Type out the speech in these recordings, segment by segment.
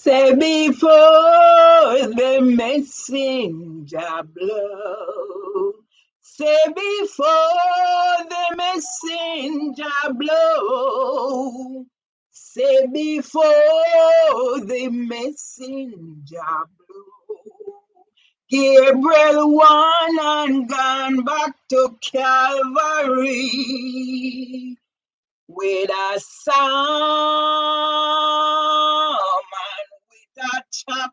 Say before the messenger blow. Say before the messenger blow. Say before the messenger blow. Gabriel won and gone back to Calvary with a psalm and with a chapter,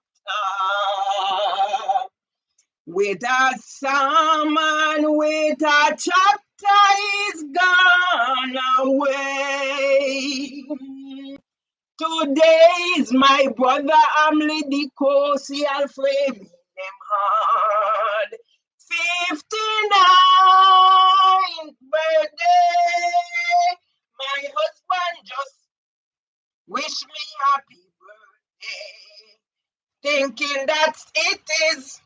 with a psalm and with a chapter is gone away. Today is my brother Amli Dikosi Alfred Nembhard 59th birthday. My husband just wish me happy birthday, thinking that it is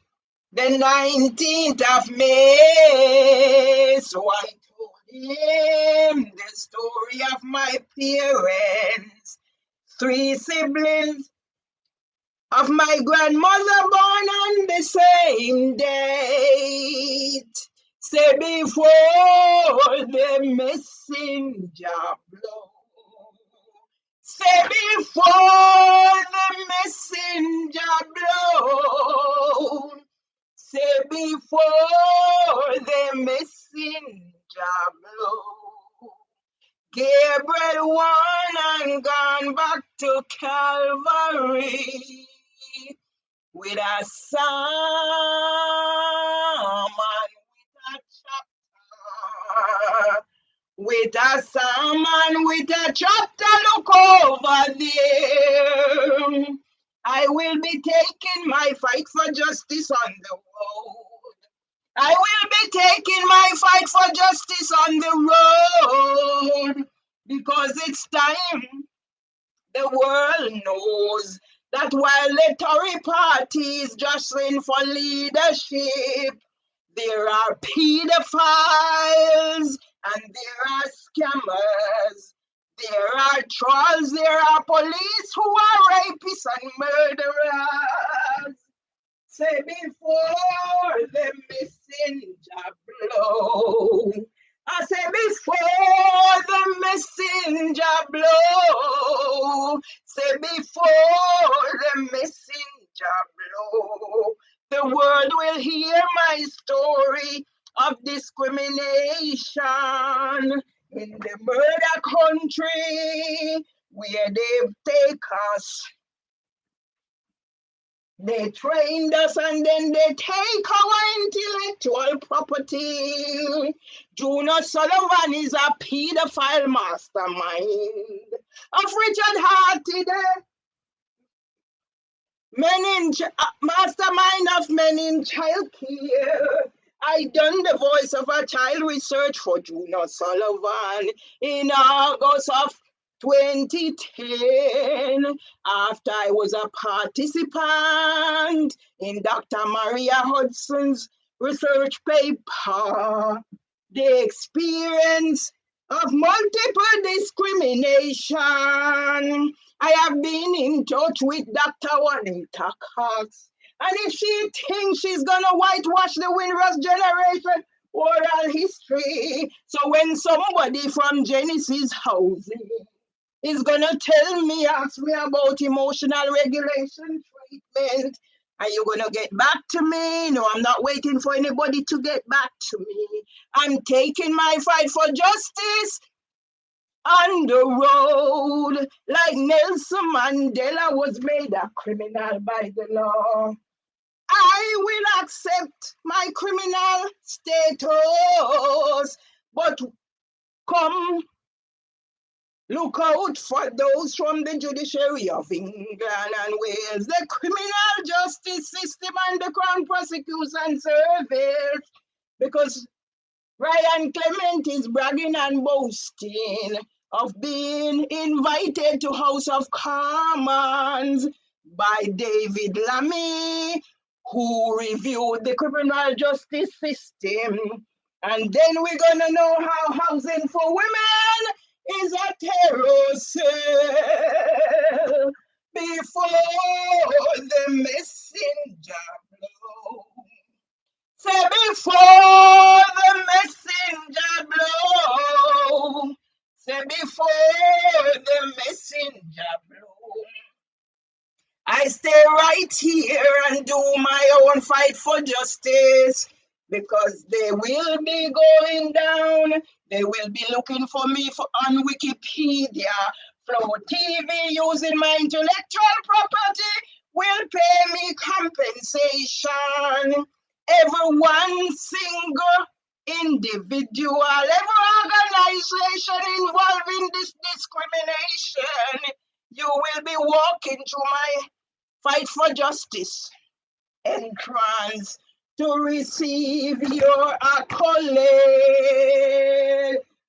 the 19th of May. So I told him the story of my parents, 3 siblings of my grandmother born on the same date. Say before the messenger blow. Say before the messenger blow. Say before the messenger blow. Gabriel won and gone back to Calvary with a psalm and with a psalm and with a chapter. Look over there. I will be taking my fight for justice on the road. I will be taking my fight for justice on the road, because it's time the world knows that while the Tory party is jostling for leadership, there are pedophiles and there are scammers. There are trolls, there are police who are rapists and murderers. Say before the messenger blow. I say before the messenger blow. Say before the messenger blow. The world will hear my story of discrimination in the murder country where they've taken us. They trained us and then they take our intellectual property. Junior Sullivan is a pedophile mastermind of Richard Harty, mastermind of men in child care. I done the voice of a child research for Junior Sullivan in August of 2010, after I was a participant in Dr. Maria Hudson's research paper. The experience of multiple discrimination. I have been in touch with Dr. Juanita Cox, and if she thinks she's gonna whitewash the Windrush generation oral history, so when somebody from Genesis Housing is gonna ask me about emotional regulation treatment, are you gonna get back to me? No, I'm not waiting for anybody to get back to me. I'm taking my fight for justice on the road, like Nelson Mandela was made a criminal by the law. I will accept my criminal status, but come look out for those from the judiciary of England and Wales, the criminal justice system and the Crown Prosecution Service, because Ryan Clement is bragging and boasting of being invited to House of Commons by David Lammy, who reviewed the criminal justice system. And then we're going to know how housing for women is a terror cell. before the messenger blow. Say before the messenger blow. Say before the messenger blow. I stay right here and do my own fight for justice, because they will be going down. They will be looking for me on Wikipedia. Flow TV using my intellectual property will pay me compensation. Every one single individual, every organization involved in this discrimination, you will be walking through my fight for justice entrance to receive your accolade.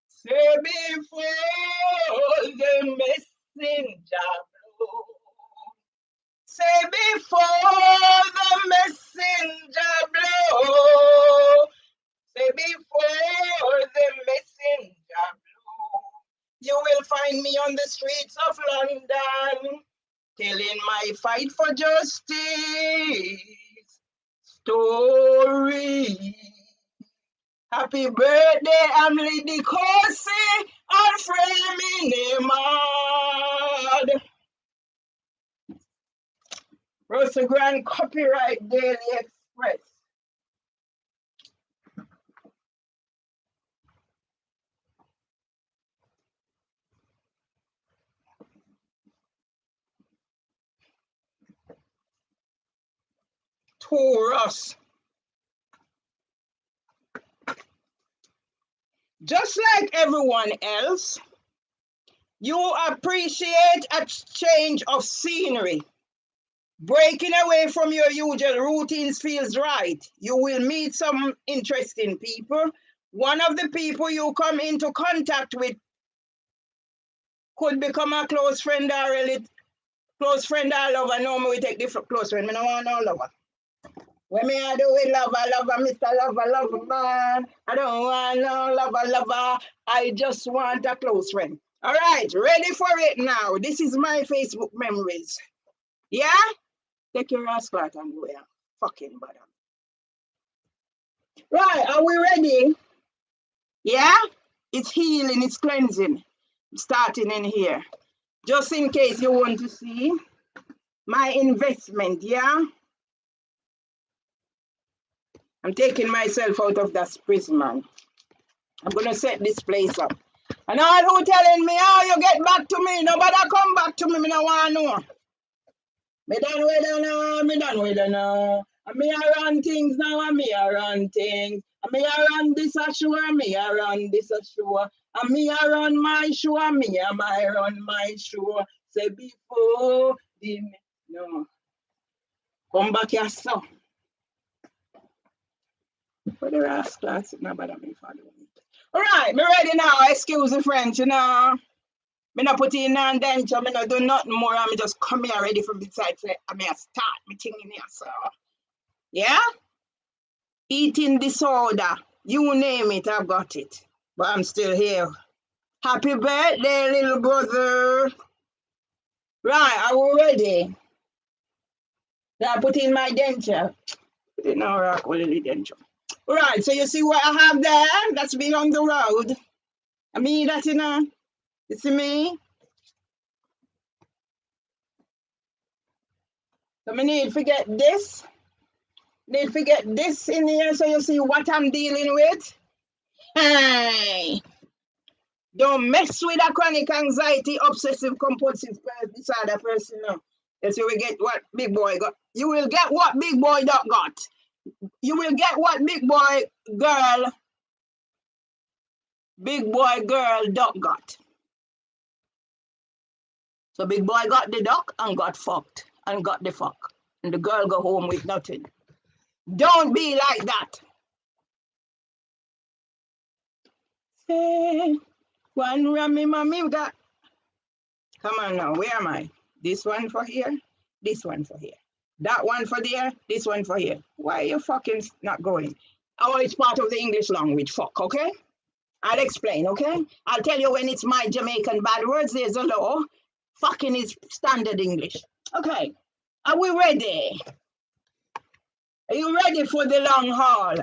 Say before the messenger blow. Say before the messenger blow. Say before the messenger blow. You will find me on the streets of London, telling my fight for justice story. Happy birthday, I'm Lady Corsi and Mervelee Nembhard. Rosa Grand Copyright Daily Express. Taurus. Just like everyone else, you appreciate a change of scenery. Breaking away from your usual routines feels right. You will meet some interesting people. One of the people you come into contact with could become a close friend or a close friend or lover. No, we take different close friend. I don't want no lover. When me I do with lover, Mr. Lover, man. I don't want no lover. I just want a close friend. All right, ready for it now. This is my Facebook memories. Yeah? Take your ass flat and go here. Fucking bottom. Right, are we ready? Yeah? It's healing, it's cleansing. Starting in here. Just in case you want to see my investment, yeah? I'm taking myself out of that prison, man. I'm going to set this place up. And all who telling me, oh, you get back to me. Nobody come back to me. Me no want to know. Me done with it now. Me done with it now. And me I run things now. And me I run things. And me I run this a show. And me I run this a show. And me I run my show. And me I run my show. Say before the... No. Come back here, so. For the rascal, nobody me follow me. All right, me ready now. Excuse the French, you know. Me not put in on denture. Me not do nothing more. Me just come here ready from the side. Say, I may start me thing in here, so. Yeah? Eating disorder. You name it, I've got it. But I'm still here. Happy birthday, little brother. Right, are we ready? Now I put in my denture. Put in our rock with the denture. Right, so you see what I have there? That's been on the road. I mean that, you know. You see me? So I need to get this. Need to get this in here so you see what I'm dealing with. Hey! Don't mess with a chronic anxiety, obsessive compulsive disorder person now. You see we get what big boy got. You will get what big boy got. You will get what big boy girl duck got. So big boy got the duck and got fucked and got the fuck. And the girl go home with nothing. Don't be like that. Say, one rummy mommy got. Come on now, where am I? This one for here, this one for here. That one for there, this one for here. Why are you fucking not going? Oh, it's part of the English language, fuck, okay? I'll explain, okay? I'll tell you when it's my Jamaican bad words, there's a law. Fucking is standard English. Okay, are we ready? Are you ready for the long haul?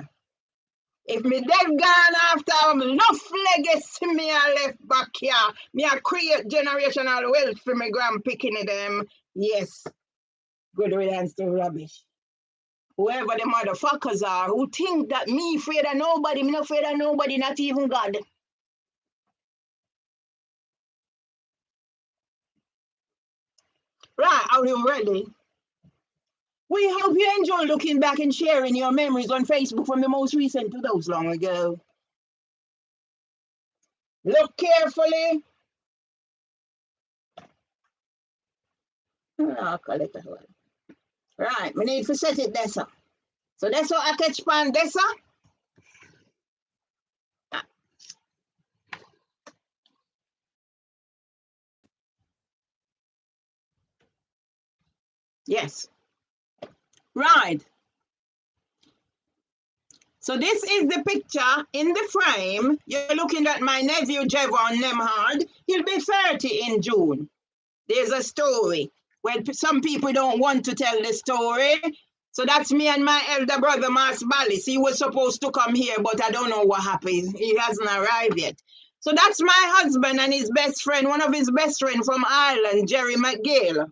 If me dead gone after enough legacy me a left back here, me a create generational wealth for me grand picking them. Yes, good riddance to rubbish. Whoever the motherfuckers are who think that me afraid of nobody, me not afraid of nobody, not even God. Right, are you ready? We hope you enjoy looking back and sharing your memories on Facebook from the most recent to those long ago. Look carefully. I'll call it a one. Right, we need to set it there, sir. So that's how I catch pan there, sir. Yes. Right. So this is the picture in the frame. You're looking at my nephew, Valdin Nembhard. He'll be 30 in June. There's a story. Well, some people don't want to tell the story. So that's me and my elder brother, Mas Ballis. He was supposed to come here, but I don't know what happened. He hasn't arrived yet. So that's my husband and his best friend, one of his best friends from Ireland, Jerry McGill.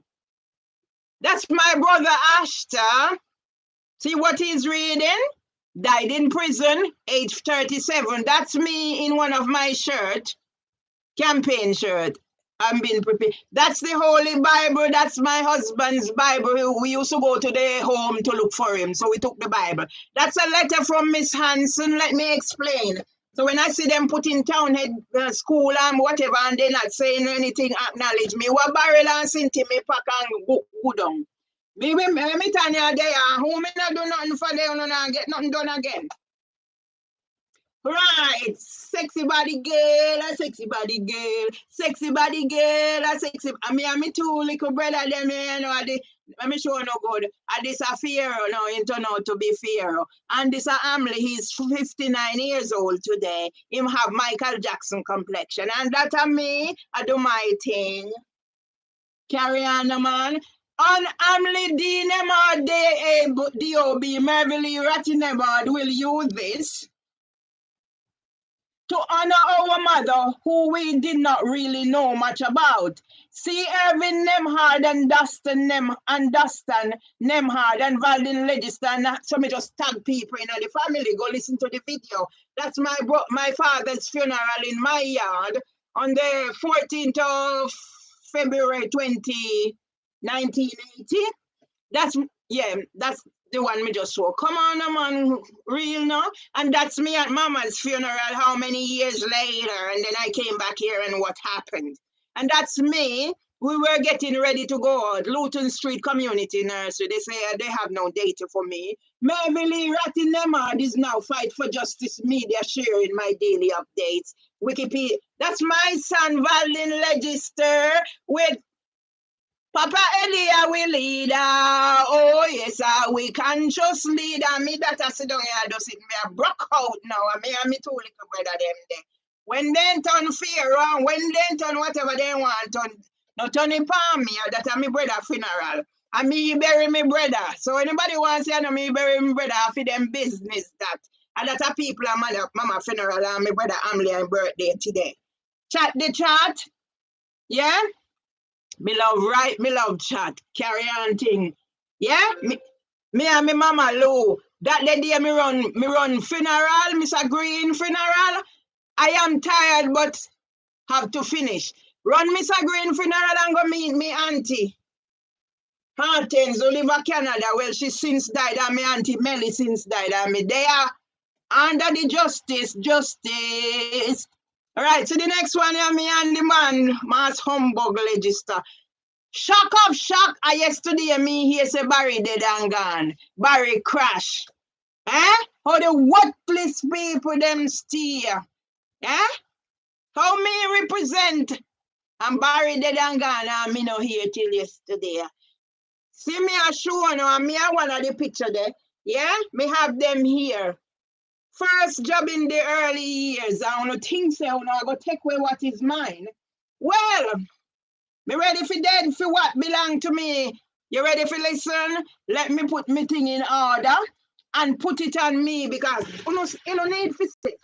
That's my brother, Ashta. See what he's reading? Died in prison, age 37. That's me in one of my shirts, campaign shirt. I'm being prepared. That's the Holy Bible. That's my husband's Bible. We used to go to their home to look for him, so we took the Bible. That's a letter from Miss Hanson. Let me explain. So when I see them put in Townhead school and whatever, and they're not saying anything, acknowledge me. What barrel and sinti me pack and go down. Me tell you there, who me not do nothing for them, and get nothing done again. Right, sexy body girl, a sexy body girl, sexy body girl, a sexy. I mean, I'm two little brother them, you know, let me show no good. And this a Pharaoh now, he turned out to be Pharaoh. And this a Amley, he's 59 years old today. Him have Michael Jackson complexion. And that a me, I do my thing. Carry on, man. On Amley D. Nembhard, D.O.B. Mervelee Ratty Nembhard will use this to honor our mother, who we did not really know much about. See Irvin Nembhard and Dustin Nembhard and Valdin Legister, and so me just tag people in the family. Go listen to the video. That's my father's funeral in my yard on the 14th of February 1980. That's the one me just saw. Come on, man, real now. And that's me at Mama's funeral how many years later, and then I came back here and what happened. And that's me. We were getting ready to go out. Luton Street Community Nursery. They say they have no data for me. Mervelee Ratty Nembhard is now Fight for Justice Media sharing my daily updates. Wikipedia. That's my son, Valdin Legister, with Papa Eddie, we leader. Oh, yes, we conscious leader. Me that I sit down here, just it, me a broke out now. And me and me two little brother them there. When they turn fear on, when they turn whatever they want, not turning palm me, that a me brother funeral. And me bury me brother. So anybody wants to say, no, me bury me brother for them business that. And that a people and mama funeral and me brother Amley and birthday today. Chat the chat. Yeah? Me love chat. Carry on thing. Yeah? Me and me mama Lou. That the day me run funeral, Mr. Green funeral. I am tired but have to finish. Run Mr. Green funeral and go meet me auntie. Hortense who live in Canada. Well, she since died and me auntie Melly since died and me there under the justice. All right, so the next one is me and the man, Mass Humbug Legister. Shock of shock, yesterday me here say Barry dead and gone. Barry crash. Eh? How the worthless people them steer. Eh? How me represent? And Barry dead and gone and me no here till yesterday. See me a show now and me a one of the picture there. Yeah? Me have them here. First job in the early years, I don't think so. Now I go take away what is mine. Well, Me ready for dead for what belong to me. You ready for listen? Let me put me thing in order and put it on me because you no need for this.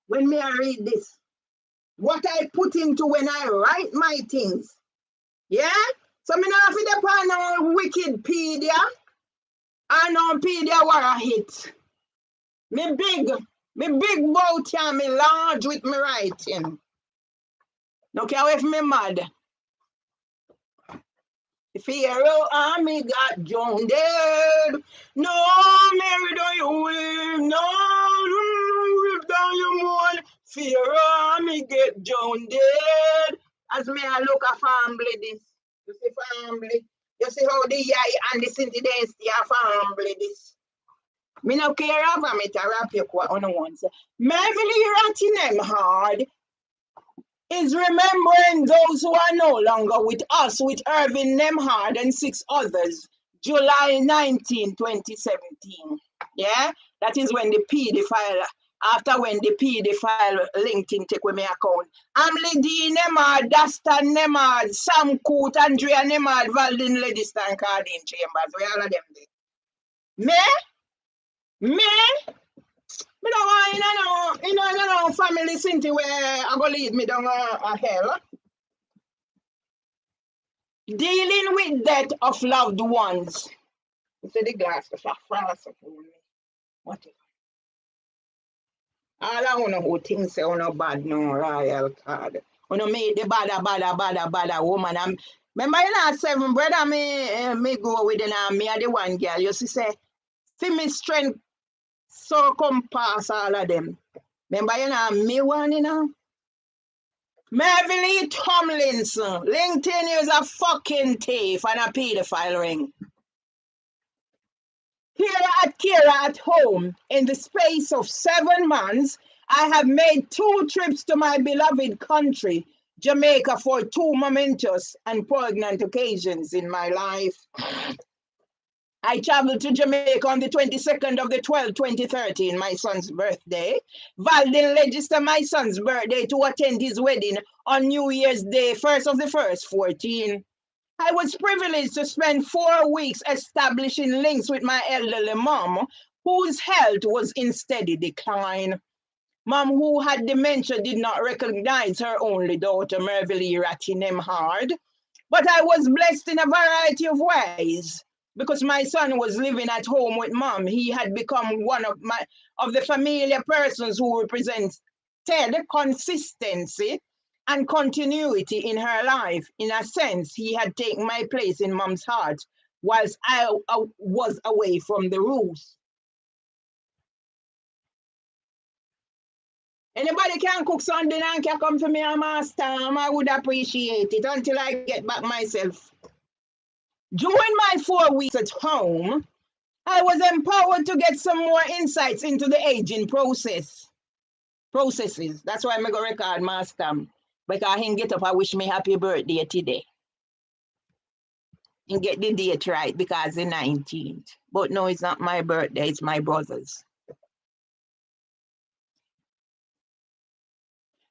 When me I read this, what I put into when I write my things. Yeah? So me not fi depend on Wikipedia and on Pedia war a hit. Me big bout here, me large with me writing. No care if me mad. The Pharaoh army got drowned. No, Mary, don't you weep. No, rip down your mourn. Pharaoh army get drowned. As me I look a family this. You see family. You see how the yai and the Sinti Dynasty are family this. Me no care of me to wrap you on the ones. Mervelee Ratty Nembhard is remembering those who are no longer with us with Valdin Legister and 6 others, July 19, 2017. Yeah, that is when the PD file, after when the PD file LinkedIn take with my account. Mervelee Nembhard, Dasta Nembhard, Sam Coot, Andrea Nembhard, Valdin Legister and Cardin Chambers. We all of them there. Me? Me don't want you know family Sinti where I go lead me down a hell. Dealing with death of loved ones. You see the glass, the fast for me. What is all I wanna who thinks say no bad no royal card. Wanna make the bada woman. Remember you know 7 brother me go with me and the one girl. You see say me strength so come pass all of them. Remember you know me one you know. Mervelee Tomlinson, LinkedIn is a fucking thief and a pedophile ring. Here at home, in the space of 7 months, I have made 2 trips to my beloved country, Jamaica, for 2 momentous and poignant occasions in my life. I traveled to Jamaica on the 22nd of the 12th, 2013, my son's birthday. Valdin Legister, my son's birthday, to attend his wedding on New Year's Day, 1st of the 1st, 14. I was privileged to spend 4 weeks establishing links with my elderly mom, whose health was in steady decline. Mom, who had dementia, did not recognize her only daughter, Mervelee Ratty Nembhard. But I was blessed in a variety of ways. Because my son was living at home with mom, he had become one of the familiar persons who represents consistency and continuity in her life. In a sense, he had taken my place in mom's heart whilst I was away from the roost. Anybody can cook something and can come to me and master, I would appreciate it until I get back myself. During my 4 weeks at home, I was empowered to get some more insights into the aging processes. That's why I'm going to record my stamp. Because he get up and wish me happy birthday today. And get the date right because the 19th. But no, it's not my birthday, it's my brother's.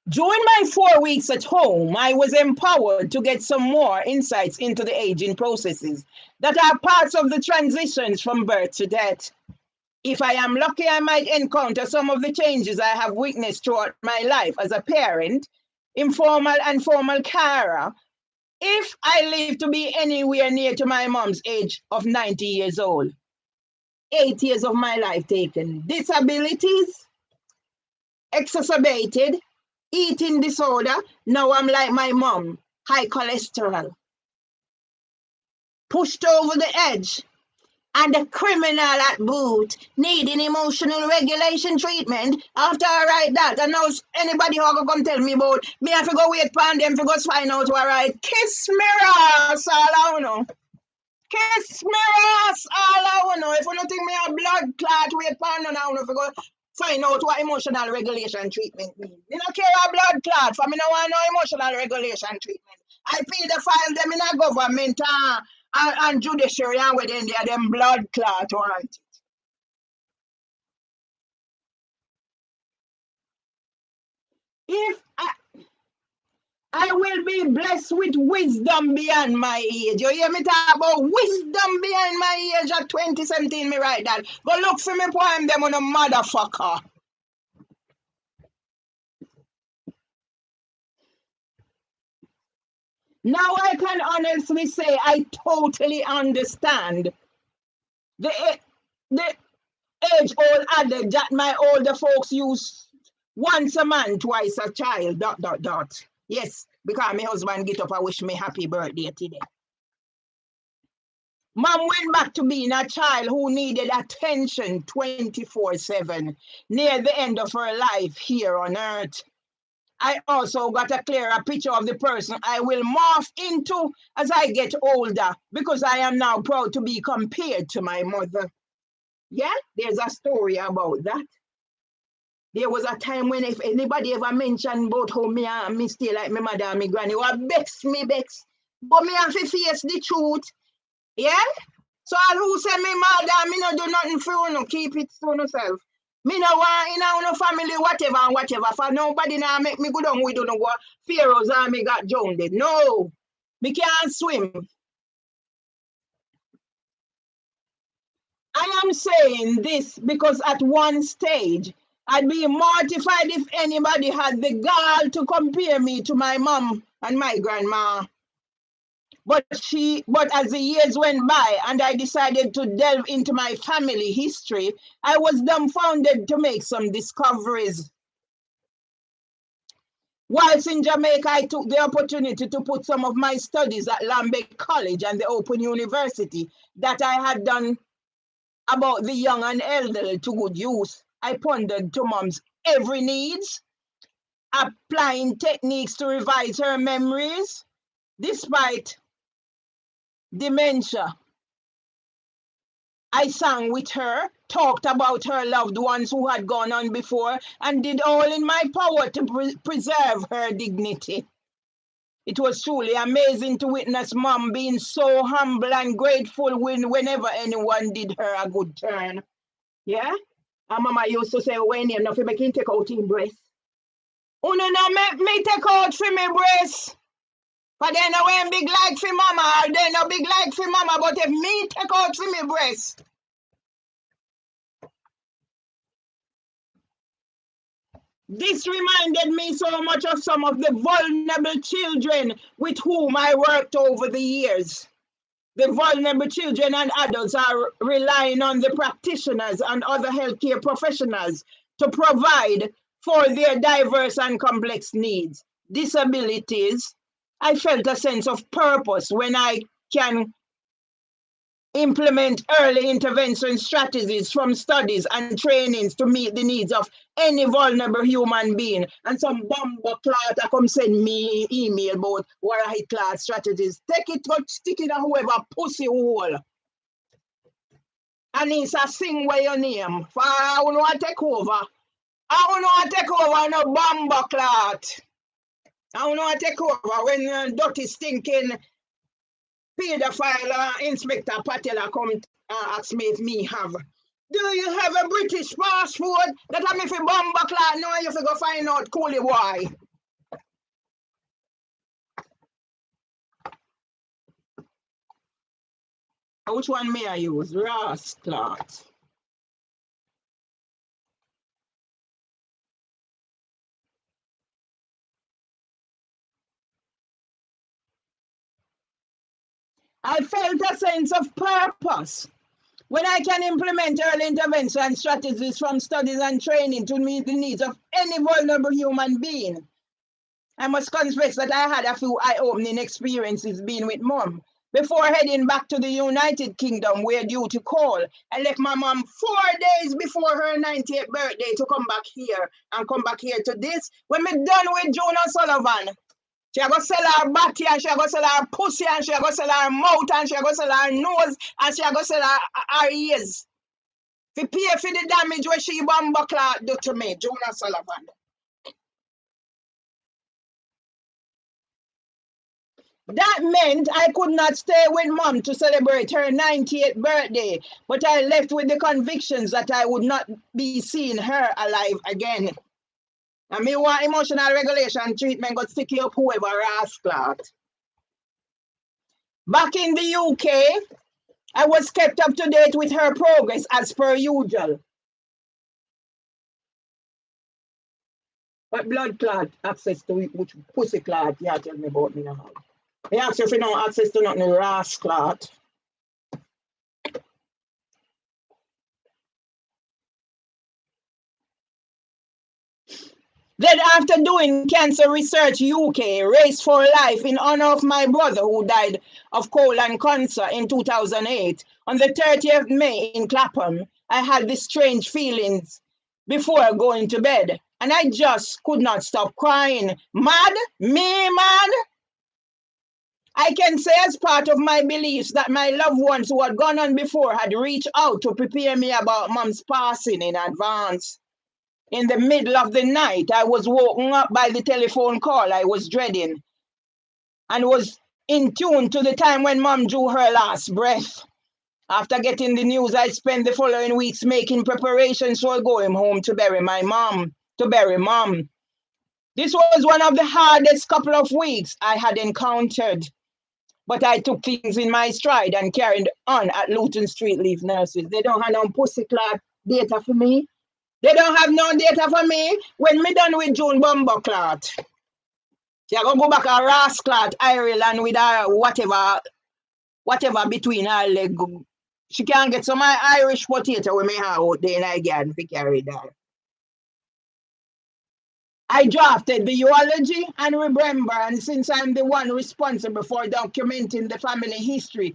During my 4 weeks at home, I was empowered to get some more insights into the aging processes that are parts of the transitions from birth to death. If I am lucky, I might encounter some of the changes I have witnessed throughout my life as a parent, informal and formal carer, if I live to be anywhere near to my mom's age of 90 years old. 8 years of my life taken. Disabilities, exacerbated, eating disorder. Now I'm like my mom, high cholesterol. Pushed over the edge. And a criminal at boot, needing emotional regulation treatment. After I write that, I know anybody who come tell me about me have to go wait for them to go find out what I write. Kiss me ass, all I know. Kiss me ass, all I know. If you don't think me a blood clot, wait for them now to go find out what emotional regulation treatment means. Me don't care a blood clot, for me no want no emotional regulation treatment. I feel the file them in a government and judiciary and within there, them blood clot warrant. If I will be blessed with wisdom beyond my age. You hear me talk about wisdom beyond my age at 2017, me write that. Go look for me poem them on a motherfucker. Now I can honestly say I totally understand the age-old adage that my older folks use: once a man, twice a child, ... Yes, because my husband get up and wish me happy birthday today. Mom went back to being a child who needed attention 24/7 near the end of her life here on earth. I also got a clearer picture of the person I will morph into as I get older, because I am now proud to be compared to my mother. Yeah, there's a story about that. There was a time when if anybody ever mentioned about how me stay like my mother and my granny, what vex me. But me have to face the truth. Yeah? So all who say me mother, me no do nothing for you, no keep it to yourself. Me no want in our family whatever and whatever. For nobody now make me go down with you know what Pharaohs and me got drowned. No. Me can't swim. I am saying this because at one stage I'd be mortified if anybody had the gall to compare me to my mom and my grandma. But as the years went by and I decided to delve into my family history, I was dumbfounded to make some discoveries. Whilst in Jamaica, I took the opportunity to put some of my studies at Lambeck College and the Open University that I had done about the young and elderly to good use. I pondered to mom's every needs, applying techniques to revise her memories despite dementia. I sang with her, talked about her loved ones who had gone on before, and did all in my power to preserve her dignity. It was truly amazing to witness Mom being so humble and grateful whenever anyone did her a good turn. Yeah? And Mama used to say, when you nothing make him take out his breast. Uno no make me take out for me breast. But they no ain't big like for Mama, or they no big like for Mama, but if me take out for me breast. This reminded me so much of some of the vulnerable children with whom I worked over the years. The vulnerable children and adults are relying on the practitioners and other healthcare professionals to provide for their diverse and complex needs, disabilities. I felt a sense of purpose when I can implement early intervention strategies from studies and trainings to meet the needs of any vulnerable human being. And some bumbo clot I come send me email about what I class strategies. Take it, go stick it on whoever pussy hole. And it's a sing where your name. For I will not take over. I will not take over no bumbo clot. I will not take over when dirty stinking pedophile Inspector Patella come ask me if me have. Do you have a British passport? That I'm if you bomba clock, no, you have to go find out coolie boy. Which one may I use? Rust cloth. I felt a sense of purpose when I can implement early intervention strategies from studies and training to meet the needs of any vulnerable human being. I must confess that I had a few eye-opening experiences being with Mom. Before heading back to the United Kingdom, where duty called, I left my mom 4 days before her 90th birthday to come back here to this. When me done with Jonah Sullivan, she go sell her body and she go sell her pussy and she go sell her mouth and she go sell her nose and she go sell her ears. To pay for the damage where she bomba clock do to me, Jonah Sullivan. That meant I could not stay with Mom to celebrate her 90th birthday, but I left with the convictions that I would not be seeing her alive again. And me want emotional regulation treatment got sticky up whoever rascal. Back in the UK, I was kept up to date with her progress as per usual. But blood clot access to it, which pussy clot, you tell me about me now. He asked if you know access to nothing ras clot. Then after doing cancer research UK, Race for Life in honor of my brother who died of colon cancer in 2008, on the 30th May in Clapham, I had these strange feelings before going to bed. And I just could not stop crying. Mad? Me mad? I can say as part of my beliefs that my loved ones who had gone on before had reached out to prepare me about mom's passing in advance. In the middle of the night, I was woken up by the telephone call I was dreading and was in tune to the time when mom drew her last breath. After getting the news, I spent the following weeks making preparations for going home to bury my mom, to bury mom. This was one of the hardest couple of weeks I had encountered, but I took things in my stride and carried on at Luton Street Leaf Nurses. They don't have no pussy clot data for me. They don't have no data for me. When me done with June Bumbo clot, she gonna go back a Ras clot, Ireland with her whatever between her leg. She can get some Irish potato with me out there in her garden to carry that. I drafted the eulogy and remembrance since I'm the one responsible for documenting the family history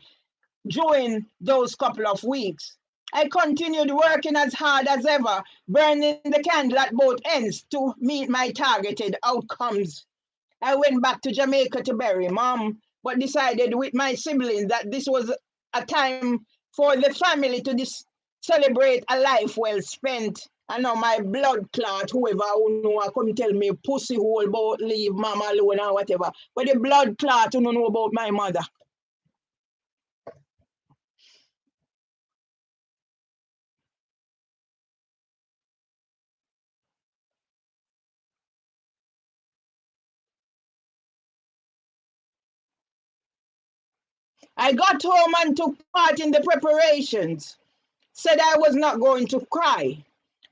during those couple of weeks. I continued working as hard as ever, burning the candle at both ends to meet my targeted outcomes. I went back to Jamaica to bury mom, but decided with my siblings that this was a time for the family to celebrate a life well spent. I know my blood clot, whoever who know, I couldn't tell me pussy hole about leave mama alone or whatever. But the blood clot who don't know about my mother. I got home and took part in the preparations. Said I was not going to cry.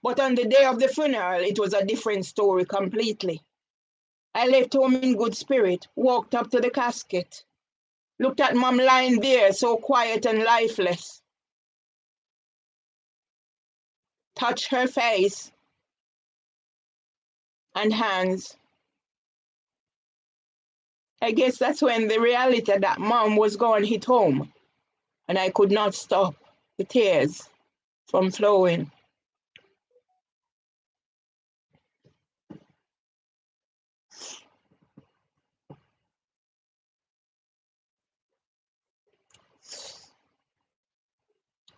But on the day of the funeral, it was a different story completely. I left home in good spirit, walked up to the casket, looked at mom lying there so quiet and lifeless, touched her face and hands. I guess that's when the reality that mom was gone hit home, and I could not stop the tears from flowing.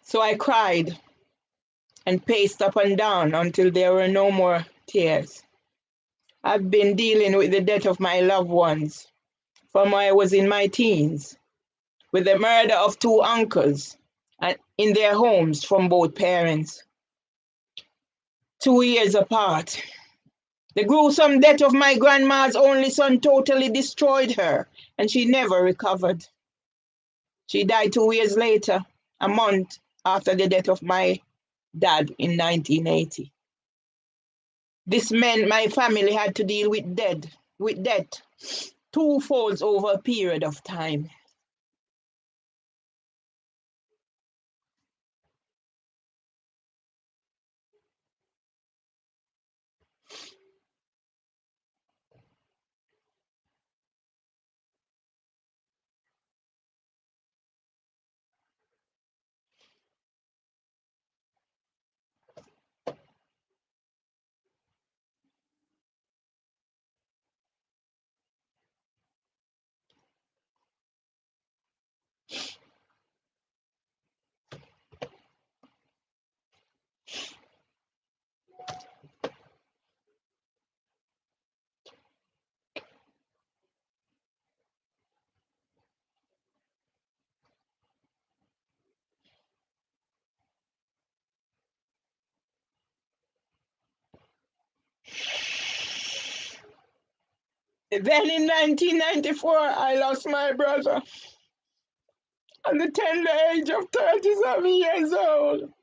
So I cried and paced up and down until there were no more tears. I've been dealing with the death of my loved ones from when I was in my teens, with the murder of two uncles and in their homes from both parents, 2 years apart. The gruesome death of my grandma's only son totally destroyed her, and she never recovered. She died 2 years later, a month after the death of my dad in 1980. This meant my family had to deal with death twofold over a period of time. Then in 1994, I lost my brother at the tender age of 37 years old.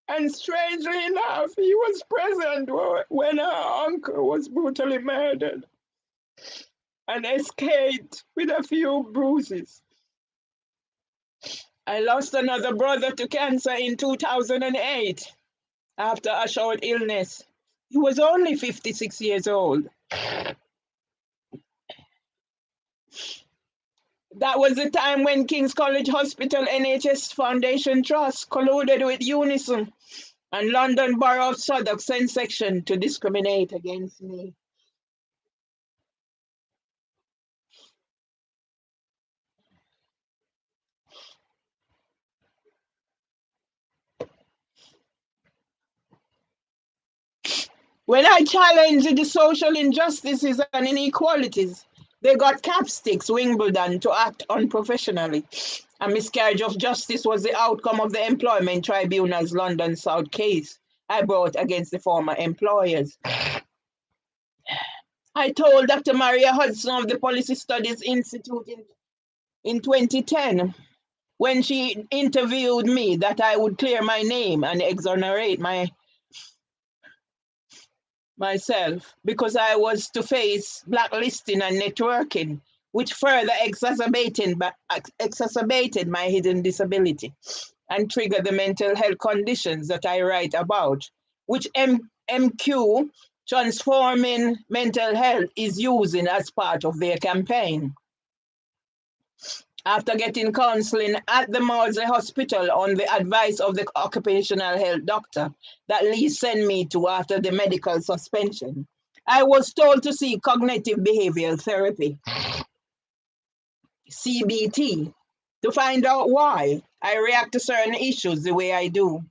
And strangely enough, he was present when our uncle was brutally murdered and escaped with a few bruises. I lost another brother to cancer in 2008 after a short illness. He was only 56 years old. That was the time when King's College Hospital NHS Foundation Trust colluded with Unison and London Borough of Southwark Send Section to discriminate against me. When I challenged the social injustices and inequalities, they got capsticks, Wimbledon, to act unprofessionally. A miscarriage of justice was the outcome of the Employment Tribunal's London South case I brought against the former employers. I told Dr. Maria Hudson of the Policy Studies Institute in 2010, when she interviewed me, that I would clear my name and exonerate myself because I was to face blacklisting and networking, which further exacerbated my hidden disability and triggered the mental health conditions that I write about, which MQ, Transforming Mental Health, is using as part of their campaign. After getting counseling at the Maudsley Hospital on the advice of the occupational health doctor that Lee sent me to after the medical suspension, I was told to seek cognitive behavioral therapy, CBT, to find out why I react to certain issues the way I do.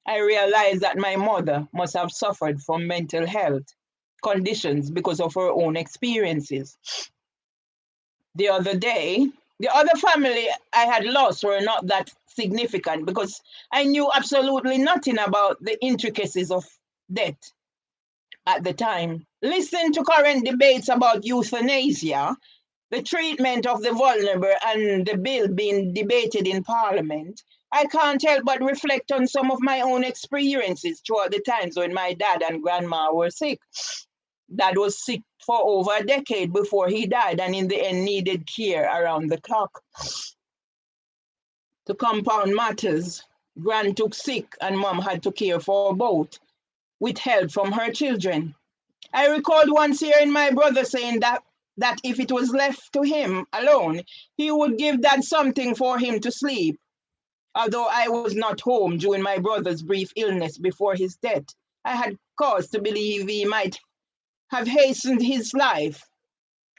I realized that my mother must have suffered from mental health conditions because of her own experiences. The other day, the other family I had lost were not that significant because I knew absolutely nothing about the intricacies of death at the time. Listening to current debates about euthanasia, the treatment of the vulnerable, and the bill being debated in Parliament, I can't help but reflect on some of my own experiences throughout the times when my dad and grandma were sick. Dad was sick for over a decade before he died, and in the end needed care around the clock. To compound matters, Gran took sick and Mom had to care for both, with help from her children. I recalled once hearing my brother saying that if it was left to him alone, he would give Dad something for him to sleep. Although I was not home during my brother's brief illness before his death, I had cause to believe he might have hastened his life.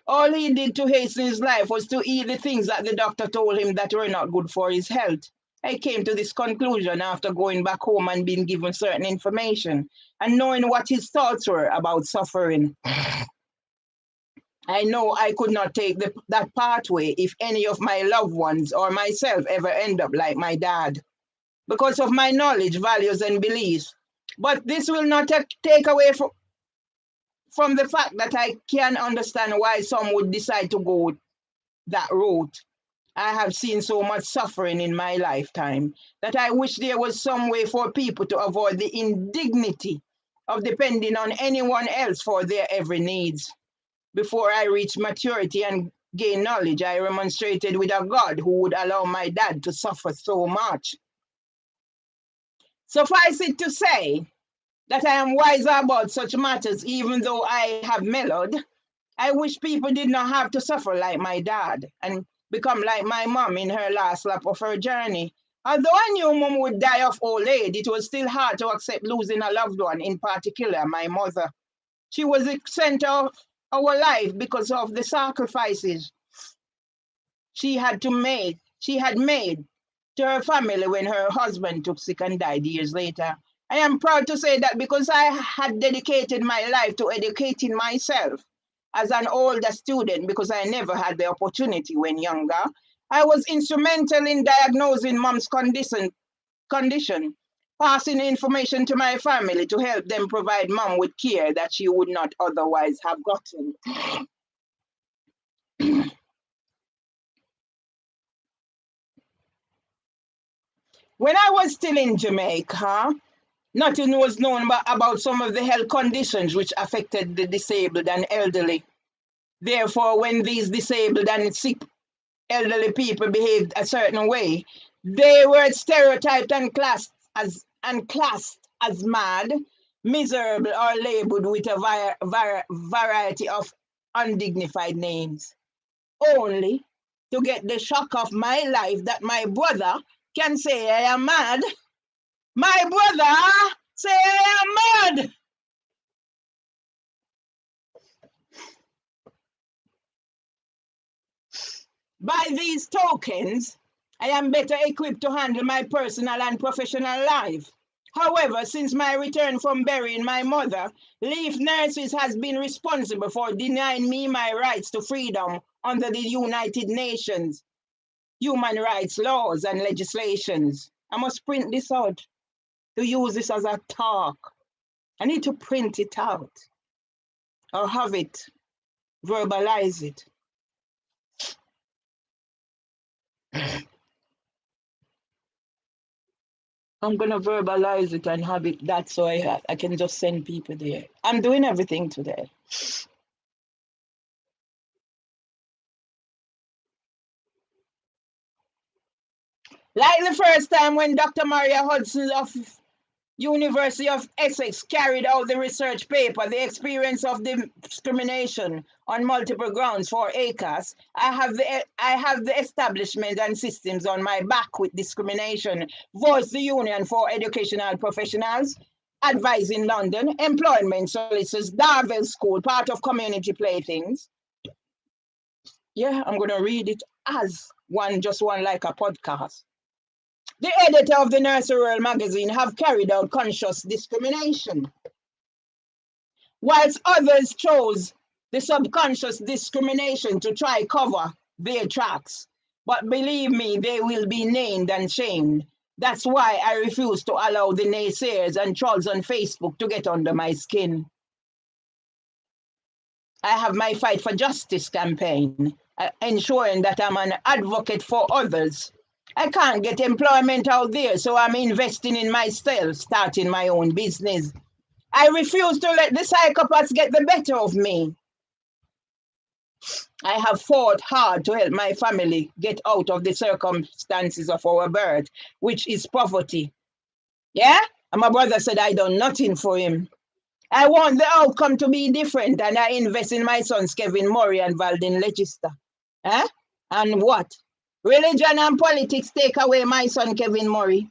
All he did to hasten his life was to eat the things that the doctor told him that were not good for his health. I came to this conclusion after going back home and being given certain information and knowing what his thoughts were about suffering. I know I could not take that pathway if any of my loved ones or myself ever end up like my dad, because of my knowledge, values, and beliefs. But this will not take away from the fact that I can understand why some would decide to go that route. I have seen so much suffering in my lifetime that I wish there was some way for people to avoid the indignity of depending on anyone else for their every needs. Before I reached maturity and gained knowledge, I remonstrated with a God who would allow my dad to suffer so much. Suffice it to say that I am wiser about such matters, even though I have mellowed. I wish people did not have to suffer like my dad and become like my mom in her last lap of her journey. Although I knew Mom would die of old age, it was still hard to accept losing a loved one, in particular my mother. She was the center of our life because of the sacrifices she had made to her family when her husband took sick and died years later. I am proud to say that because I had dedicated my life to educating myself as an older student, because I never had the opportunity when younger, I was instrumental in diagnosing Mom's condition. passing information to my family to help them provide mom with care that she would not otherwise have gotten. When I was still in Jamaica, nothing was known about some of the health conditions which affected the disabled and elderly. Therefore, when these disabled and sick elderly people behaved a certain way, they were stereotyped and classed as mad, miserable, or labeled with a variety of undignified names, only to get the shock of my life that my brother can say I am mad. My brother say I am mad. By these tokens, I am better equipped to handle my personal and professional life. However, since my return from burying my mother, Leaf Nurses has been responsible for denying me my rights to freedom under the United Nations human rights laws and legislations. I must print this out to use this as a talk. I need to print it out or have it, verbalize it. I'm going to verbalize it and have it that so I can just send people there. I'm doing everything today. Like the first time when Dr. Maria Hudson of University of Essex carried out the research paper, The Experience of Discrimination on Multiple Grounds for ACAS, I have the establishment and systems on my back with discrimination, Voice the Union for Educational Professionals, Advice in London, Employment Solicitors, Darvel School, part of Community Playthings. Yeah, I'm going to read it as just one like a podcast. The editor of the Nursery World magazine have carried out conscious discrimination, whilst others chose the subconscious discrimination to try cover their tracks. But believe me, they will be named and shamed. That's why I refuse to allow the naysayers and trolls on Facebook to get under my skin. I have my Fight for Justice campaign, ensuring that I'm an advocate for others. I can't get employment out there, so I'm investing in myself, starting my own business. I refuse to let the psychopaths get the better of me. I have fought hard to help my family get out of the circumstances of our birth, which is poverty. Yeah? And my brother said I done nothing for him. I want the outcome to be different, and I invest in my sons, Kevin Murray and Valdin Legister. Eh? And what? Religion and politics take away my son, Kevin Murray.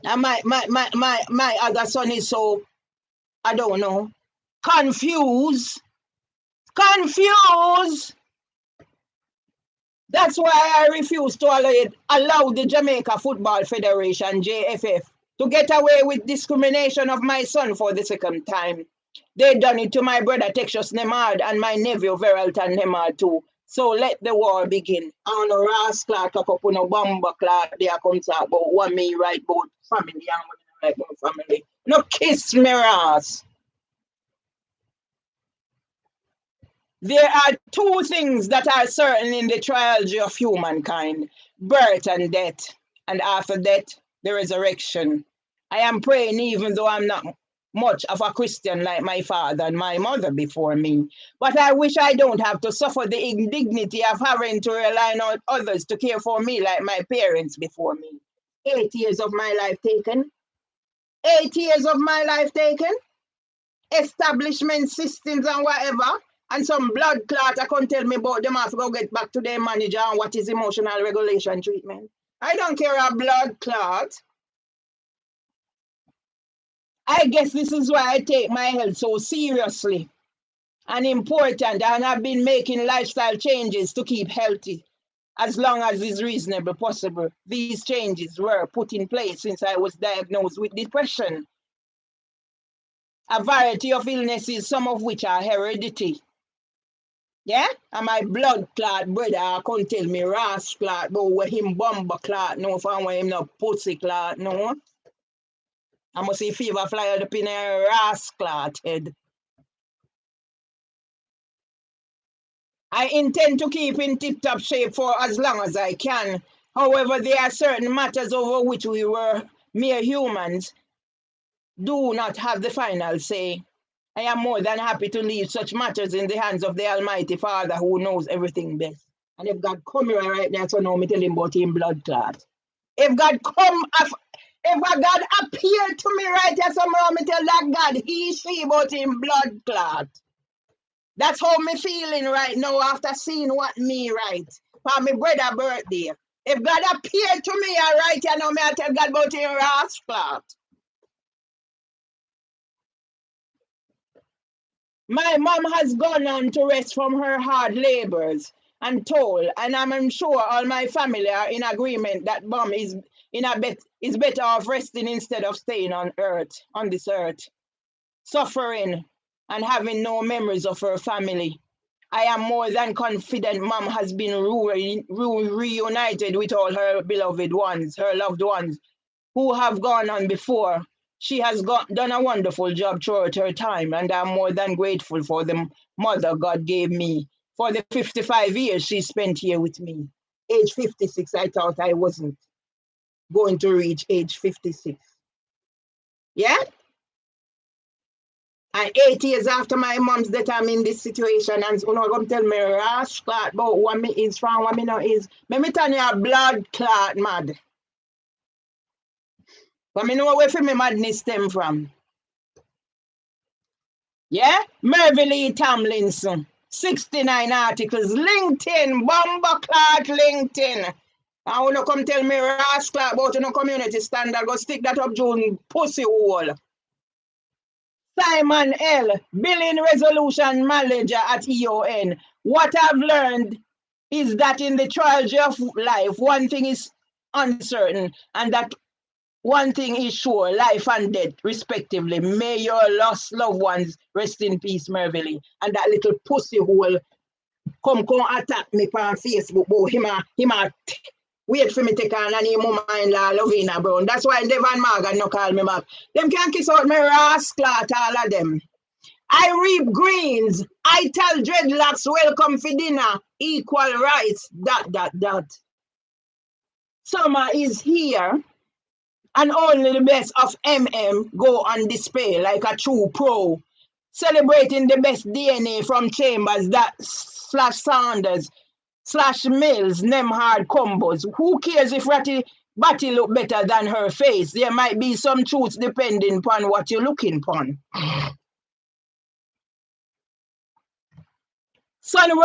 And my other son is so, I don't know, confused. That's why I refuse to allow the Jamaica Football Federation, JFF, to get away with discrimination of my son for the second time. They done it to my brother Texas Nembhard and my nephew Veralton Nembhard too. So let the war begin. I want no Ras clot up on no bomber clot there come talk about what me right about family and what I like about family. No kiss me Ras. There are two things that are certain in the trilogy of humankind: birth and death, and after death, the resurrection. I am praying even though I'm not much of a Christian like my father and my mother before me. But I wish I don't have to suffer the indignity of having to rely on others to care for me like my parents before me. 8 years of my life taken. 8 years of my life taken. Establishment systems and whatever. And some blood clot I can't tell me about them. I have to go get back to their manager and what is emotional regulation treatment. I don't care a blood clot. I guess this is why I take my health so seriously and important, and I've been making lifestyle changes to keep healthy as long as is reasonably possible. These changes were put in place since I was diagnosed with depression, a variety of illnesses, some of which are hereditary. Yeah? And my blood clot brother I can't tell me Ras clot, but with him bomber clot, no, for him no pussy clot, no. I must see fever fly out up in her rascal head. I intend to keep in tip-top shape for as long as I can. However, there are certain matters over which we were mere humans do not have the final say. I am more than happy to leave such matters in the hands of the Almighty Father who knows everything best. And if God come here right now, so now me tell him about him blood clot. If God appear to me right here, so now me tell that God, she about him blood clot. That's how me feeling right now after seeing what me right for my brother birthday. If God appeared to me right here now, me I tell God about him rascal clot. My mom has gone on to rest from her hard labors and toll, and I'm sure all my family are in agreement that mom is better off resting instead of staying on this earth, suffering and having no memories of her family. I am more than confident mom has been reunited with all her beloved ones, her loved ones, who have gone on before. She has done a wonderful job throughout her time, and I'm more than grateful for the mother God gave me for the 55 years she spent here with me. Age 56, I thought I wasn't going to reach age 56. Yeah? And 8 years after my mom's death, I'm in this situation, and so now come tell me rash clot about what me is from, what me not is. Let me tell you a blood clot mad. But me know where my madness stem from. Yeah? Mervelee Tomlinson. 69 articles. LinkedIn. Bomber clot LinkedIn. I wanna come tell me rascal about no community standard. Go stick that up June pussy hole. Simon L. Billing Resolution Manager at EON. What I've learned is that in the trilogy of life, one thing is uncertain, and that one thing is sure, life and death, respectively. May your lost loved ones rest in peace, Mervelee. And that little pussy hole come attack me on Facebook, boy. Him wait for me to call and him mama-in-law Lovina Brown. That's why Devon Morgan no call me back. Them can't kiss out me rascal, all of them. I reap greens. I tell dreadlocks welcome for dinner. Equal rights. ... Summer is here. And only the best of go on display like a true pro. Celebrating the best DNA from Chambers, that / Sanders / Mills, Nembhard combos. Who cares if Ratty Batty look better than her face? There might be some truths depending upon what you're looking upon. Sun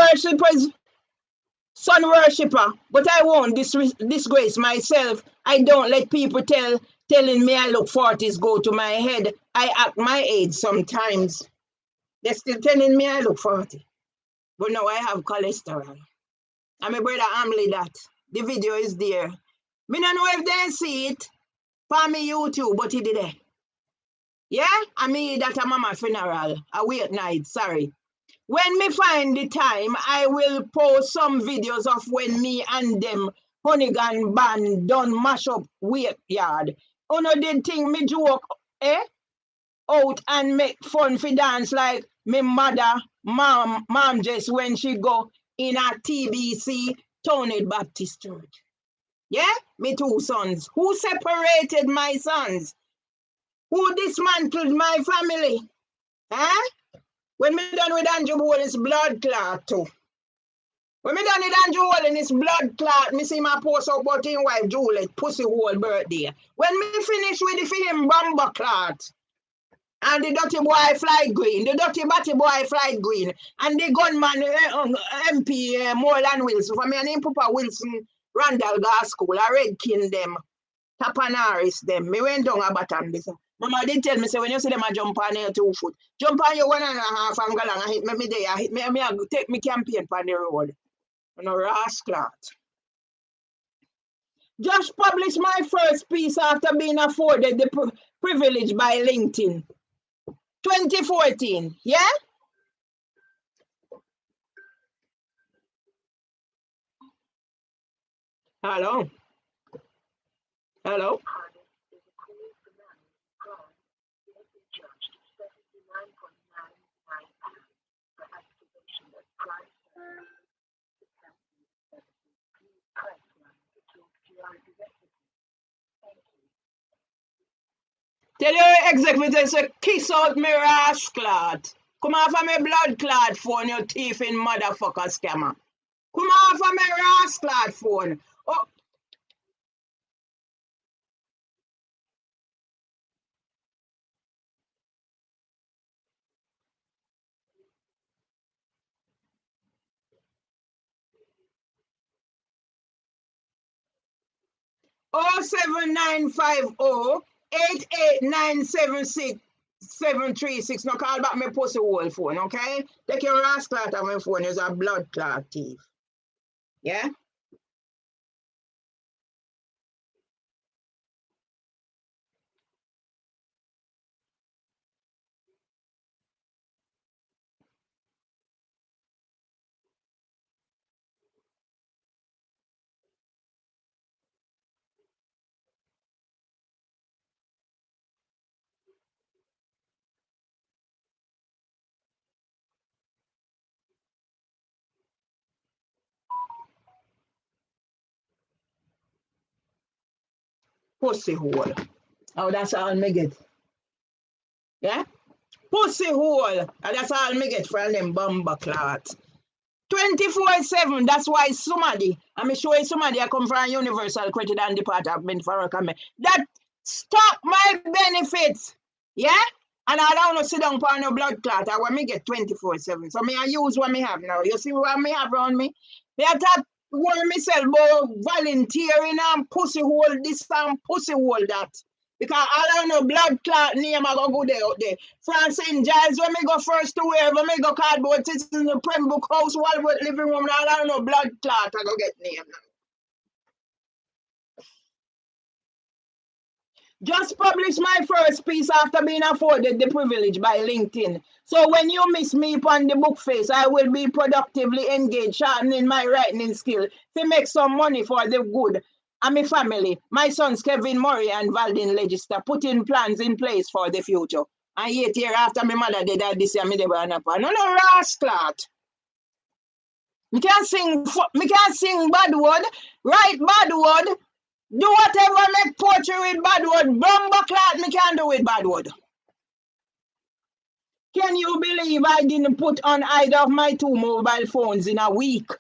worshipper, but I won't disgrace myself. I don't let people telling me I look 40s go to my head. I act my age sometimes. They're still telling me I look 40. But now I have cholesterol. And my brother Amley that. The video is there. Me don't know if they see it on me YouTube, but it did there. Yeah? I mean that a mama funeral. A wait night, sorry. When me find the time, I will post some videos of when me and them Hoonigan band done mash up wait yard. Uno did think me joke, out and make fun for dance like me mother, mom just when she go in a TBC, Tony Baptist Church. Yeah? Me two sons. Who separated my sons? Who dismantled my family? Huh? When me done with Andrew Bowen's blood clot too. When me done with Andrew Bowen's blood clot, me see my post out about his wife Juliet, pussy hole birthday. When me finish with the film bomber clot, and the dirty boy fly green, the dirty batty boy fly green, and the gunman MP Moreland Wilson, for me and him Papa Wilson, Randall Gar School, I Red King them, Tapanaris them. Me went down a bottom this. Mama did tell me, say, when you see them a jump on your 2 foot, jump on your 1.5 angle and hit me there, hit me, take me campaign on the road. You know, rascal. Just published my first piece after being afforded the privilege by LinkedIn. 2014, yeah? Hello? Hello? Tell your executive say kiss out me rascal. Come off of me blood clot phone, you thieving motherfucker scammer. Come off of me rascal phone. Oh, 07950 88976 No call back my pussy hole phone, okay? Take your rascal out of my phone, you're a blood clot thief. Yeah? Pussy hole. Oh, that's all me get. Yeah? Pussy hole. And that's all me get from them bomber clots. 24/7. That's why somebody, I'm showing somebody I come from Universal Credit and Department for recommend that stop my benefits. Yeah? And I don't want to sit down for no blood clot. I want me get 24/7. So me I use what me have now. You see what me have around me? Me I talk worry myself about volunteering and pussy hole this and pussy hole that. Because I don't know blood clot name I go there out there. Francine Giles, when me go first to wherever me go cardboard sits in the Pembroke house, Walworth living room, I don't know blood clot I go get name now. Just publish my first piece after being afforded the privilege by LinkedIn. So when you miss me upon the book face, I will be productively engaged, sharpening my writing skill to make some money for the good. And my family, my sons Kevin Murray and Valdin Legister, putting plans in place for the future. And 8 years after my mother did that this year, me never an apple. No rascal. Me can't sing bad word, write bad word, do whatever make poetry with bad word. Bumbo clot me can do with bad word. Can you believe I didn't put on either of my two mobile phones in a week?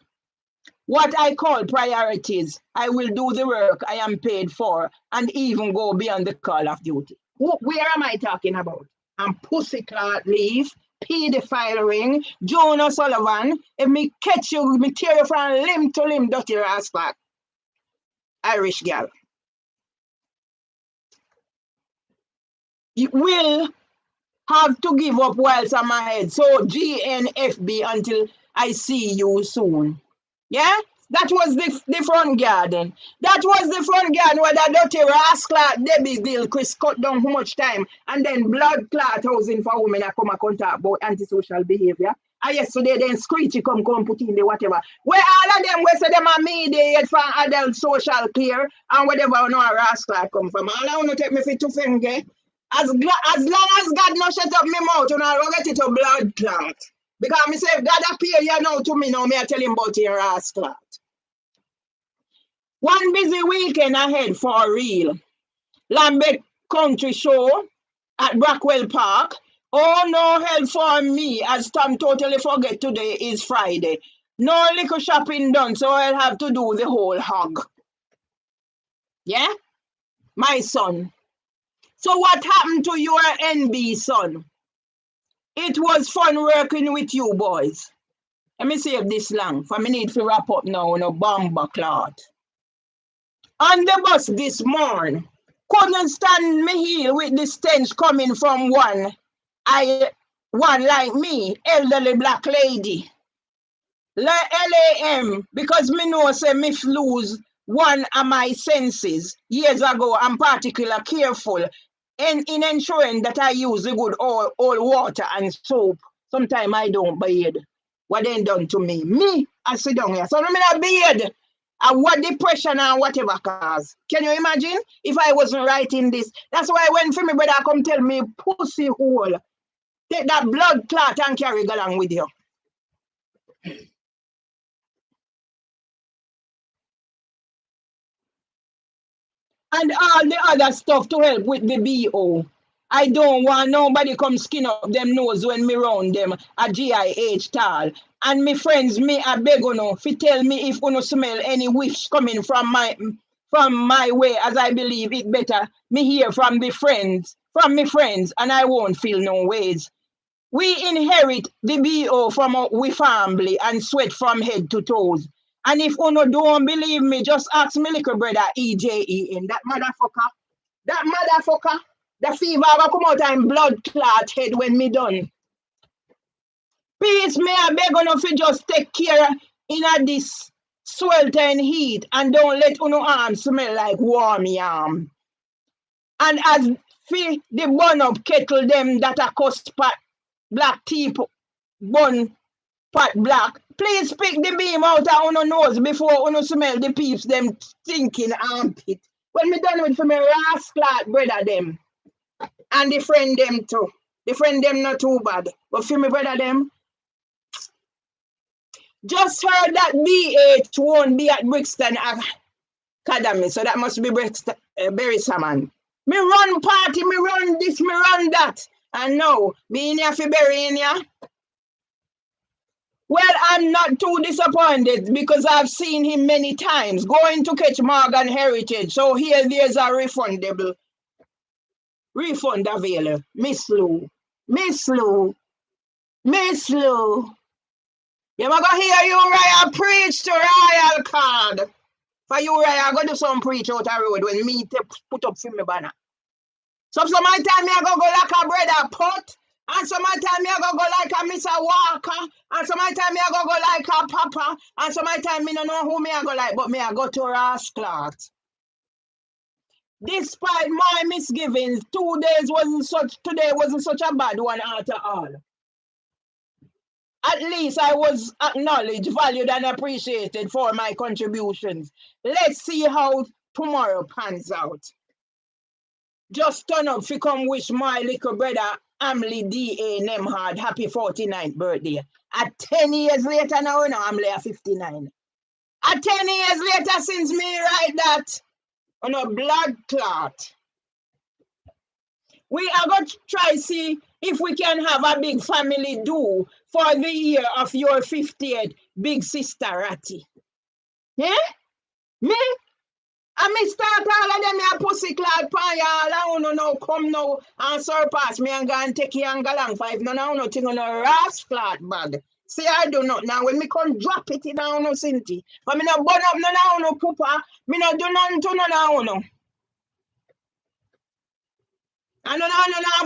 What I call priorities. I will do the work I am paid for and even go beyond the call of duty. Where am I talking about? I'm pussyclot leave, pedophile ring, Joan O'Sullivan. If me catch you, me tear you from limb to limb, dirty rascal. Irish girl. You will have to give up whilst I'm ahead. So GNFB until I see you soon. Yeah? That was the front garden. That was the front garden where that dirty rascal Debbie Bill Chris cut down how much time and then blood clot housing for women that come and contact about antisocial behavior. And yesterday then Screechy come put in the whatever. Where all of them, where say them are mediate for adult social care and whatever no rascal come from. All I want to take me for two fingers. As long as God no shut up my mouth, and I will get it to blood clot. Because me say, if God appear here now to me now, me I tell him about your ass clot. One busy weekend ahead for real. Lambeth Country Show at Brackwell Park. Oh, no help for me, as Tom totally forget today is Friday. No liquor shopping done, so I'll have to do the whole hog. Yeah? My son. So what happened to your NB son? It was fun working with you boys. Let me save this long, for me need to wrap up now, no bomber clot. On the bus this morning, couldn't stand me heel with the stench coming from one like me, elderly black lady. LAM, because me know say me lose one of my senses. Years ago, I'm particularly careful in ensuring that I use the good old water and soap. Sometimes I don't bathe. What they done to me? Me, I sit down here. So I'm not bathe. And what depression and whatever cause. Can you imagine if I wasn't writing this? That's why when for me brother come tell me pussy hole, take that blood clot and carry along with you. And all the other stuff to help with the BO. I don't want nobody come skin up them nose when me round them a GIH tall. And me friends, me I beg you fi tell me if you smell any whiffs coming from my way, as I believe it better me hear from me friends, and I won't feel no ways. We inherit the BO from we family and sweat from head to toes. And if you don't believe me, just ask me little brother EJE that motherfucker. That motherfucker. The fever will come out and blood clot head when me done. Please, me I beg you fi just take care in a this sweltering heat and don't let uno arm smell like warm yam. And as fi the burn up kettle them that a cost pot black tea bun pot black, please pick the beam out of uno nose before uno smell the peeps them stinking armpit. When me done with for me rascal brother them. And the friend them too. The friend them not too bad. But for me brother them, just heard that BH won't be at Brixton Academy. So that must be Brixton, Berry Salmon. Me run party, me run this, me run that. And now, being here for Berry in here. Well, I'm not too disappointed because I've seen him many times going to catch Morgan Heritage. So here there's a refund available. Miss Lou. You might go hear Uriah preach to Royal Card. For Uriah, I go do some preach out the road when me put up for me banner. So some time me I go like a brother pot, and some time me I go like a Mr. Walker, and some time me I go like a Papa, and some time me no know who me I go like, but me I go to Ross Clark. Despite my misgivings, today wasn't such a bad one after all. At least I was acknowledged, valued, and appreciated for my contributions. Let's see how tomorrow pans out. Just turn up to come wish my little brother Amley D.A. Nembhard happy 49th birthday. At 10 years later now, Amley at 59. At 10 years later since me write that on a blood clot. We are going to try see if we can have a big family do for the year of your 50th, big sister Ratty. Yeah? Me? And me start all of them a pussy clad pan y'all and no come now and surpass me and go and take you and go along for if none of no thing on a rascal bag. See, I do not now. When me come drop it in down no Cinti. But me no burn up none of no pooper. Me no do nothing to none of no. And no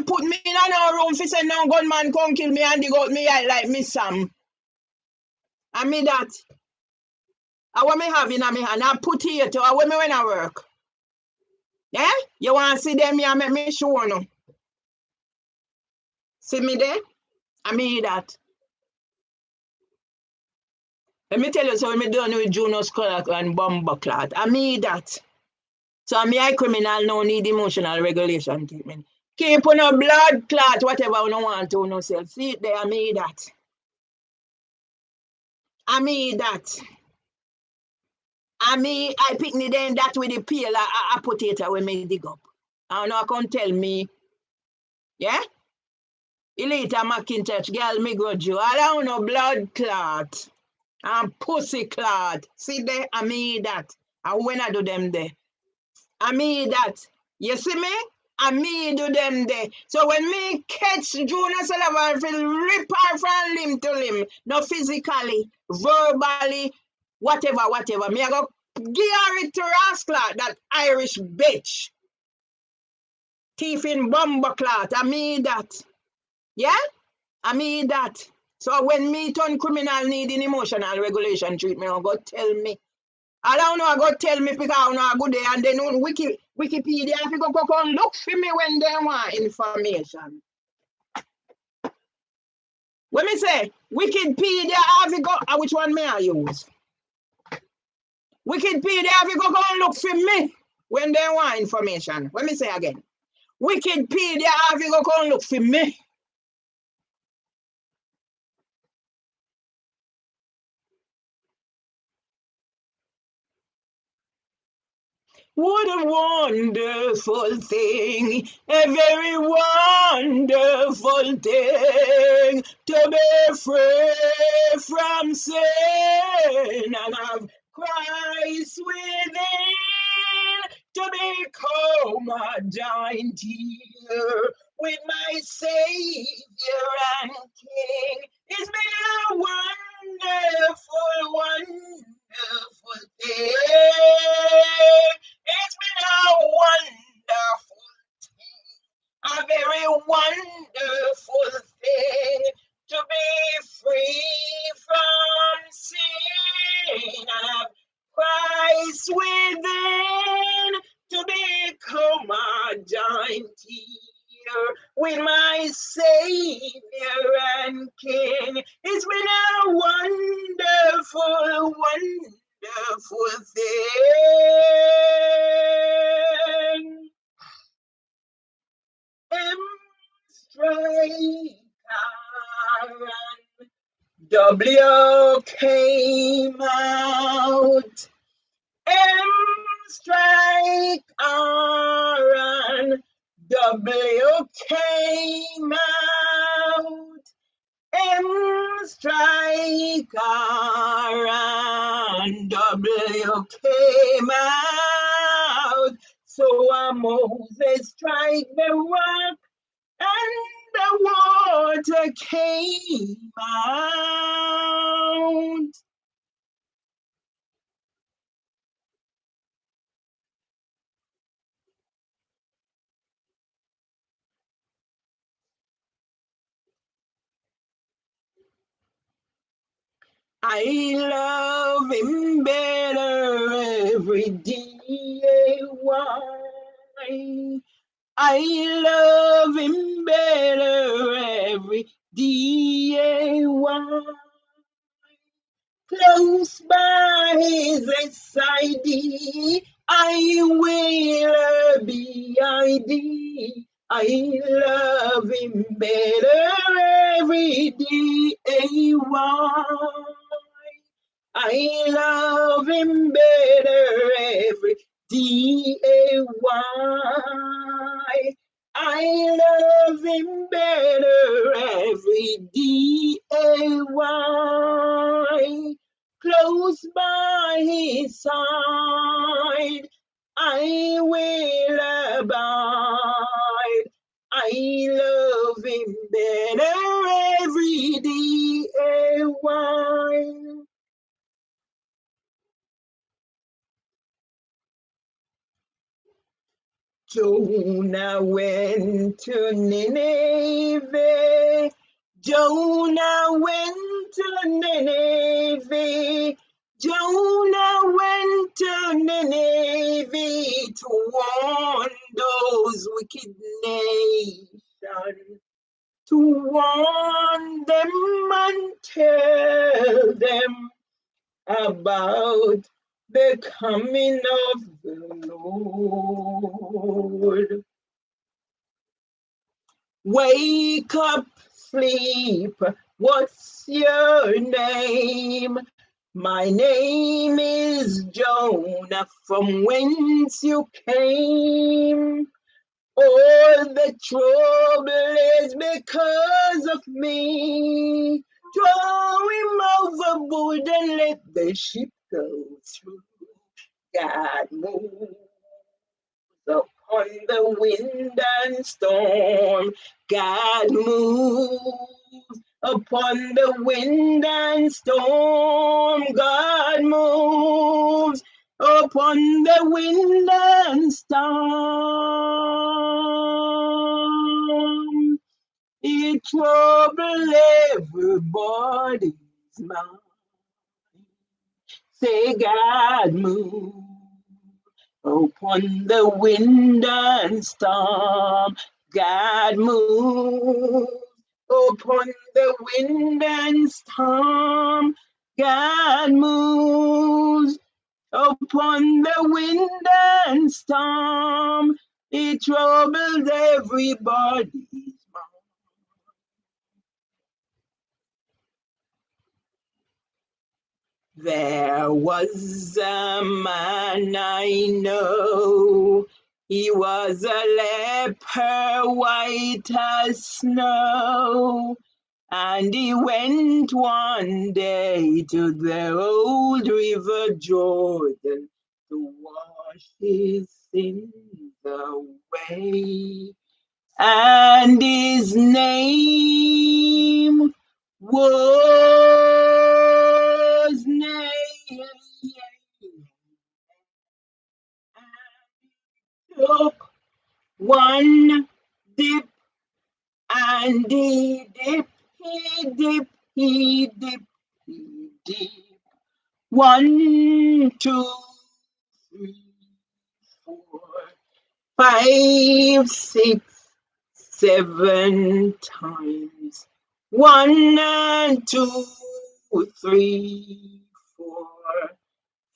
put me in a room for say no gunman come kill me and dig out me eye like Miss Sam. And me that. I want me have in a me hand. I put here to when me when I work. Yeah? You want to see them here make me show no. See me there? I mean that. Let me tell you so when me done with Juno's Clark and Bomber Clot. I mean that. So me a criminal no need emotional regulation treatment. Keep on a blood clot, whatever you want to no self. See it there, I mean that. I mean that. I pick me then that with the peel a potato when me dig up. I know I can tell me. Yeah? Elita McIntosh, girl, me grudge you. I don't know blood clot. And pussy clot. See there, I mean that. And when I do them there. I mean that. You see me? I mean do them there. So when me catch Junior Sullivan, feel rip her from limb to limb. No physically, verbally, whatever. Me I go gear it to rascal, that Irish bitch. Thief in bomber clot. I mean that. Yeah? I mean that. So when me turn criminal needing emotional regulation treatment, I go tell me. I don't know, I go tell me because I know a good day and then on Wikipedia, if you go and look for me when they want information. When me say Wikipedia, have you go, which one may I use? Wikipedia, have you go and look for me when they want information. When me say again. Wikipedia, have you go and look for me. What a wonderful thing, a very wonderful thing to be free from sin and have Christ within, to become a joint here with my Savior and King. It's been a wonderful, wonderful thing. It's been a wonderful thing, a very wonderful thing to be free from sin and have Christ within, to become a joint here with my Savior and King. It's been a wonderful, wonderful thing. W came out. Strike R and W came out. Strike R and W came out. So Moses strike the rock and the water came out. I love him better every day. Why? I love him better every day. Why? Close by his side, I will be ID. I love him better every day. Why? I love him better every day. Why? I love him better every day. Why? Close by his side, I will abide. I love him better every day. Why? Jonah went to Nineveh. Jonah went to Nineveh. Jonah went to Nineveh to warn those wicked nations, to warn them and tell them about the coming of the Lord. Wake up, sleep, what's your name? My name is Jonah, from whence you came. All the trouble is because of me. Throw him overboard and let the ship go through. God moves upon the wind and storm. God moves upon the wind and storm. God moves upon the wind and storm. It troubles everybody's mind. Say God move upon the wind and storm. God move upon the wind and storm. God moves upon the wind and storm. It troubles everybody's mind. There was a man I know, he was a leper white as snow, and he went one day to the old river Jordan to wash his sins away. And his name was Naaman. Took one dip and he dipped, he dipped, he dipped, he dipped. 1, 2, 3, 4, 5, 6, 7 times. 1, 2, 3, 4,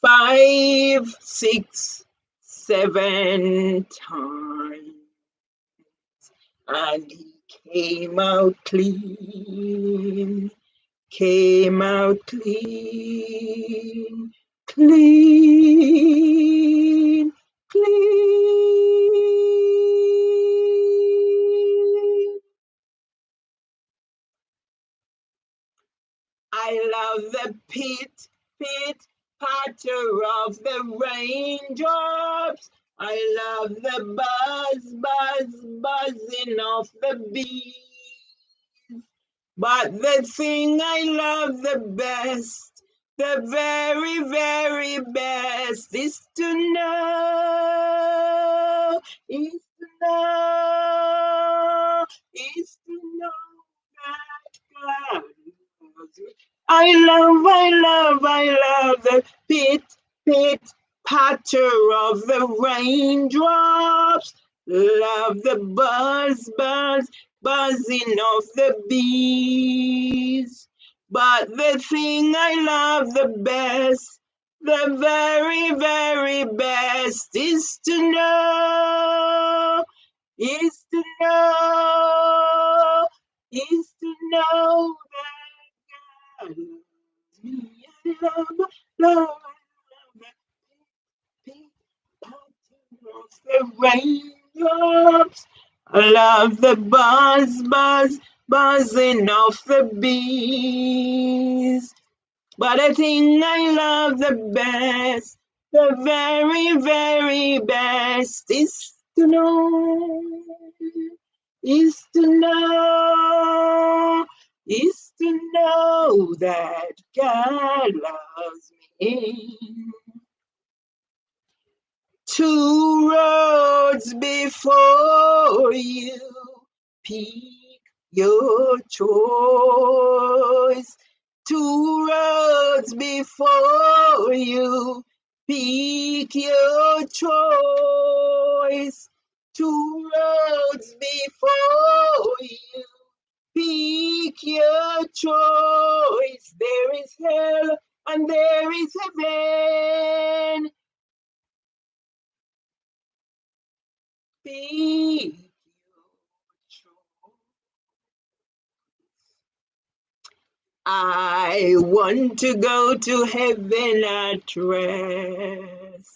5, 6, 7 times. And he came out clean, came out clean, clean, clean. I love the pit, pit, patter of the raindrops. I love the buzz, buzz, buzzing of the bees. But the thing I love the best, the very, very best, is to know, is to know, is to know that God loves me. I love, I love, I love the pit, pit, patter of the raindrops. Love the buzz, buzz, buzzing of the bees. But the thing I love the best, the very, very best, is to know, is to know, is to know that God loves me. I love, love, love the pink pattern of the raindrops. I love the buzz, buzz, buzzing of the bees. But the thing I love the best, the very, very best, is to know, is to know, is to know that God loves me. 2 roads before you, pick your choice. 2 roads before you, pick your choice. 2 roads before you, pick your choice. There is hell and there is heaven. Pick your choice. I want to go to heaven at rest.